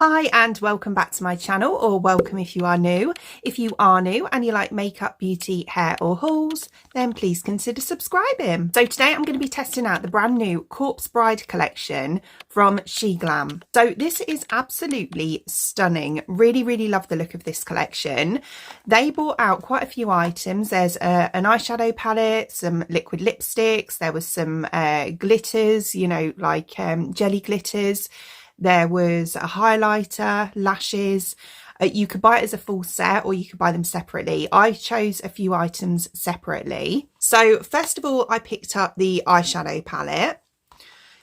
Hi and welcome back to my channel, or welcome if you are new. If you are new and you like makeup, beauty, hair or hauls, then please consider subscribing. So today I'm going to be testing out the brand new Corpse Bride collection from SHEGLAM. So this is absolutely stunning. Really love the look of this collection. They brought out quite a few items. There's an eyeshadow palette, some liquid lipsticks, there was some glitters, you know, like jelly glitters. There was a highlighter, lashes. You could buy it as a full set or you could buy them separately. I chose a few items separately. So first of all, I picked up the eyeshadow palette.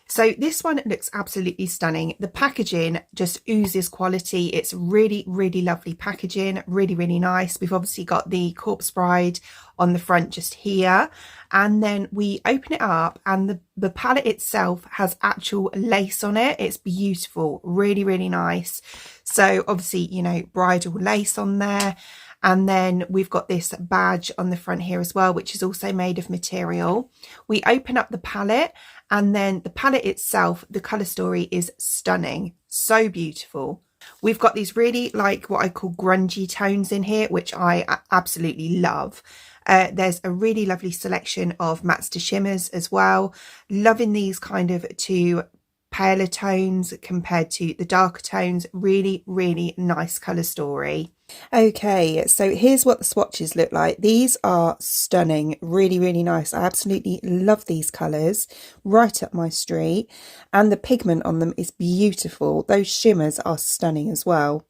So this one looks absolutely stunning. The packaging just oozes quality. It's really lovely packaging, really nice. We've obviously got the Corpse Bride on the front just here, and then we open it up and the palette itself has actual lace on it. It's beautiful, really nice. So obviously, you know, bridal lace on there. And then we've got this badge on the front here as well, which is also made of material. We open up the palette, and then the palette itself, the colour story is stunning. So beautiful. We've got these really like what I call grungy tones in here, which I absolutely love. There's a really lovely selection of mattes to shimmers as well. Loving these kind of two paler tones compared to the darker tones. Really nice colour story. Okay, so here's what the swatches look like. These are stunning, really nice. I absolutely love these colours, right up my street, and the pigment on them is beautiful. Those shimmers are stunning as well.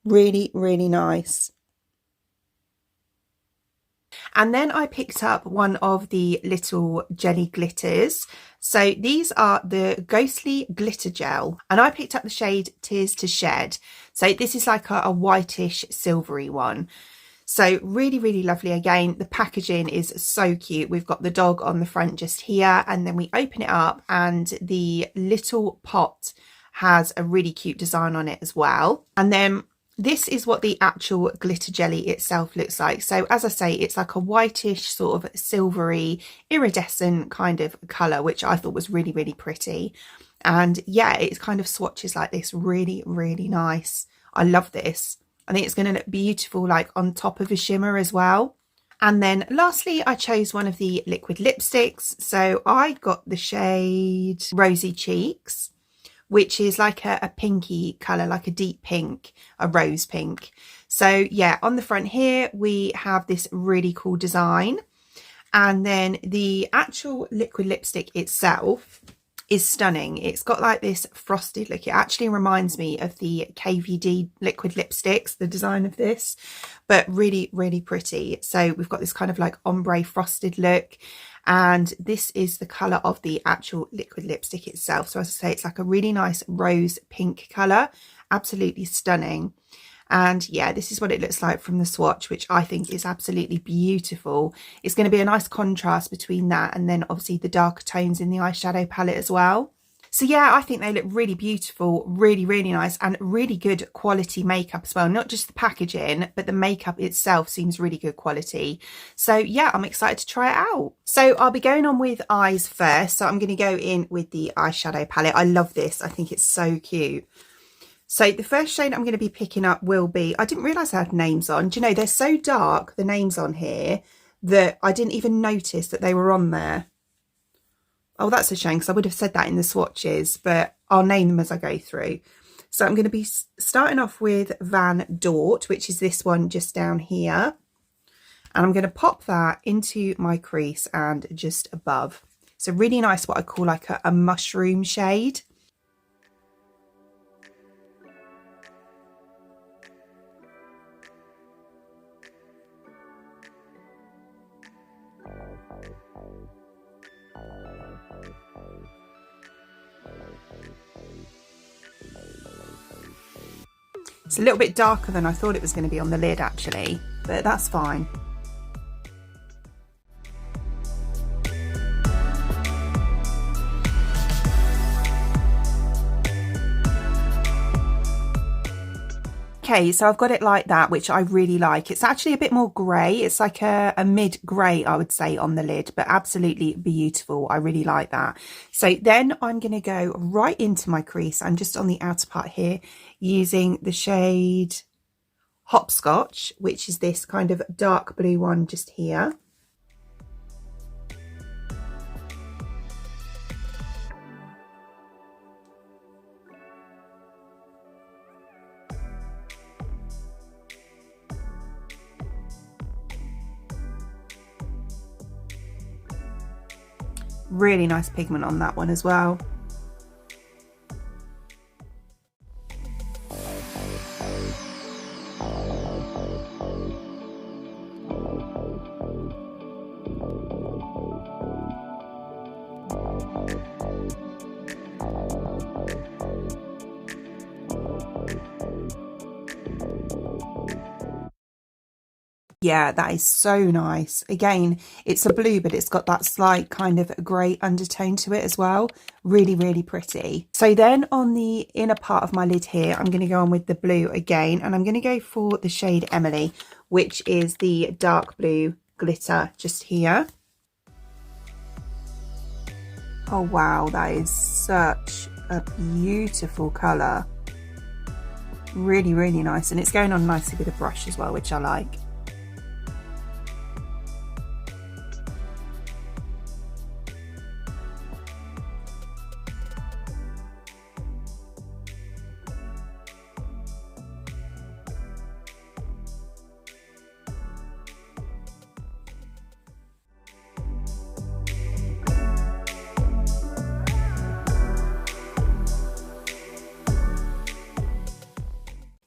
Really nice. And then I picked up one of the little jelly glitters. So these are the Ghostly Glitter Gel, and I picked up the shade Tears to Shed. So this is like a whitish silvery one. So really lovely. Again, the packaging is so cute. We've got the dog on the front just here, and then we open it up and the little pot has a really cute design on it as well. And then this is what the actual glitter jelly itself looks like. So as I say, it's like a whitish sort of silvery iridescent kind of colour, which I thought was really pretty. And yeah, it's kind of swatches like this, really nice. I love this. I think it's going to look beautiful like on top of a shimmer as well. And then lastly, I chose one of the liquid lipsticks. So I got the shade Rosy Cheeks, which is like a pinky colour, like a deep pink, a rose pink. So yeah, on the front here, we have this really cool design. And then the actual liquid lipstick itself is stunning. It's got like this frosted look. It actually reminds me of the KVD liquid lipsticks, the design of this, but really pretty. So we've got this kind of like ombre frosted look. And this is the colour of the actual liquid lipstick itself. So as I say, it's like a really nice rose pink colour. Absolutely stunning. And yeah, this is what it looks like from the swatch, which I think is absolutely beautiful. It's going to be a nice contrast between that and then obviously the darker tones in the eyeshadow palette as well. So yeah, I think they look really beautiful, really nice, and really good quality makeup as well. Not just the packaging, but the makeup itself seems really good quality. So yeah, I'm excited to try it out. So I'll be going on with eyes first. So I'm going to go in with the eyeshadow palette. I love this. I think it's so cute. So the first shade I'm going to be picking up will be, I didn't realise I had names on. Do you know, they're so dark, the names on here, that I didn't even notice that they were on there. Oh, that's a shame, because I would have said that in the swatches, but I'll name them as I go through. So I'm going to be starting off with Van Dort, which is this one just down here. And I'm going to pop that into my crease and just above. It's a really nice, what I call like a mushroom shade. It's a little bit darker than I thought it was going to be on the lid actually, but that's fine. Okay, so I've got it like that, which I really like. It's actually a bit more grey. It's like a mid grey, I would say, on the lid, but absolutely beautiful. I really like that. So then I'm going to go right into my crease. I'm just on the outer part here using the shade Hopscotch, which is this kind of dark blue one just here. Really nice pigment on that one as well. Yeah, that is so nice. Again, it's a blue, but it's got that slight kind of grey undertone to it as well. Really, really pretty. So then on the inner part of my lid here, I'm going to go on with the blue again, and I'm going to go for the shade Emily, which is the dark blue glitter just here. Oh wow, that is such a beautiful colour. Really, really nice, and it's going on nicely with a brush as well, which I like.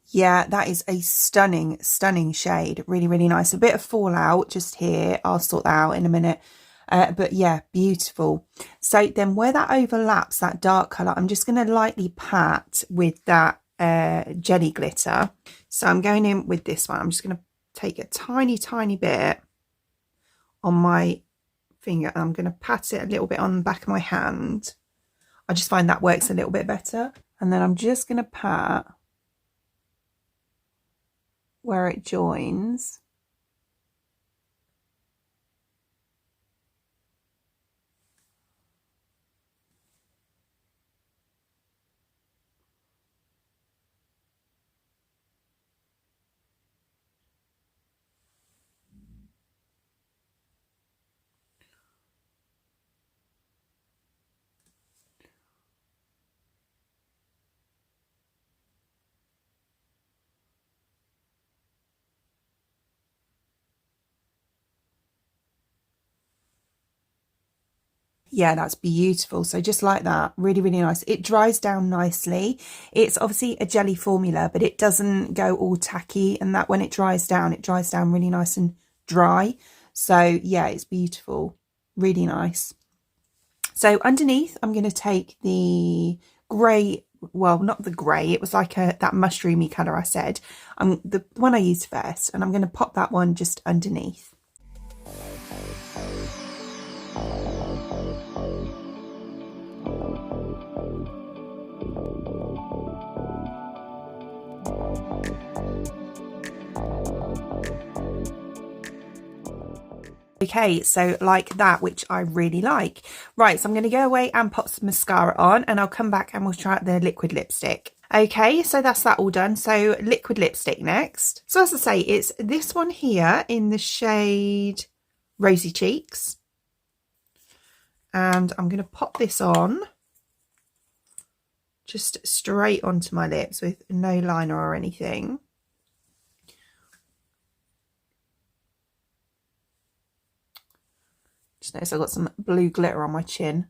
Yeah, that is a stunning, stunning shade. Really, really nice. A bit of fallout just here. I'll sort that out in a minute. But yeah, beautiful. So then where that overlaps, that dark colour, I'm just going to lightly pat with that jelly glitter. So I'm going in with this one. I'm just going to take a tiny, tiny bit on my finger. And I'm going to pat it a little bit on the back of my hand. I just find that works a little bit better. And then I'm just going to pat where it joins. Yeah, that's beautiful. So just like that, really, really nice. It dries down nicely. It's obviously a jelly formula, but it doesn't go all tacky, and that when it dries down really nice and dry. So yeah, it's beautiful. Really nice. So underneath, I'm going to take the grey, well, not the grey, it was like that mushroomy colour I said. The one I used first, and I'm going to pop that one just underneath. Okay, so like that, which I really like. Right, so I'm going to go away and pop some mascara on, and I'll come back and we'll try out the liquid lipstick. Okay, so that's that all done. So liquid lipstick next. So as I say, it's this one here in the shade Rosy Cheeks. And I'm going to pop this on just straight onto my lips with no liner or anything. Just notice I've got some blue glitter on my chin.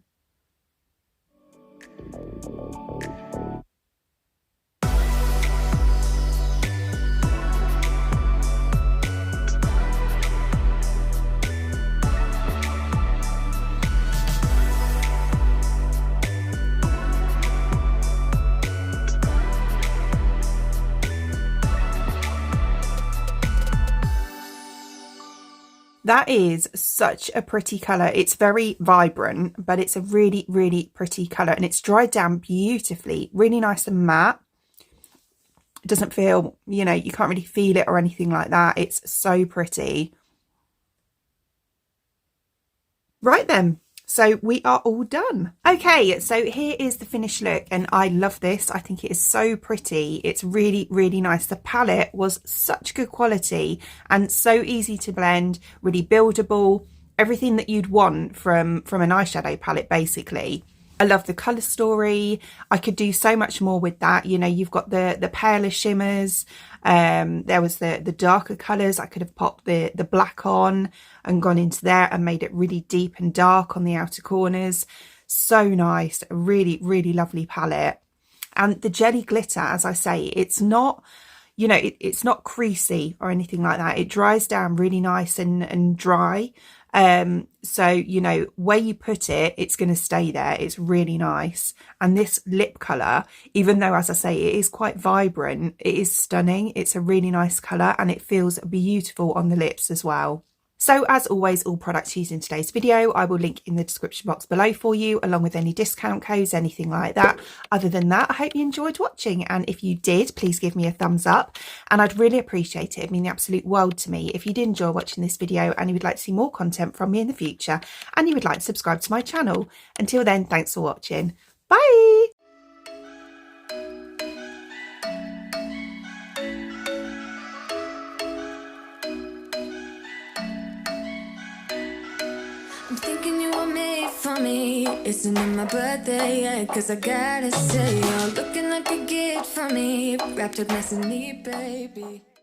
That is such a pretty colour. It's very vibrant, but it's a really, really pretty colour, and it's dried down beautifully. Really nice and matte. It doesn't feel, you know, you can't really feel it or anything like that. It's so pretty. Right then. So we are all done. Okay, so here is the finished look, and I love this. I think it is so pretty. It's really, really nice. The palette was such good quality and so easy to blend, really buildable, everything that you'd want from an eyeshadow palette, basically. I love the colour story. I could do so much more with that. You know, you've got the paler shimmers. There was the darker colours. I could have popped the black on and gone into there and made it really deep and dark on the outer corners. So nice. A really, really lovely palette. And the jelly glitter, as I say, it's not, you know, it's not creasy or anything like that. It dries down really nice and dry. So, you know, where you put it, it's going to stay there. It's really nice. And this lip colour, even though, as I say, it is quite vibrant, it is stunning. It's a really nice colour and it feels beautiful on the lips as well. So as always, all products used in today's video, I will link in the description box below for you, along with any discount codes, anything like that. Other than that, I hope you enjoyed watching. And if you did, please give me a thumbs up. And I'd really appreciate it. It'd mean the absolute world to me if you did enjoy watching this video and you would like to see more content from me in the future and you would like to subscribe to my channel. Until then, thanks for watching. Bye! I'm thinking you were made for me. Isn't it my birthday yet? Cause I gotta say, you're looking like a gift for me. Wrapped up nice and neat, baby.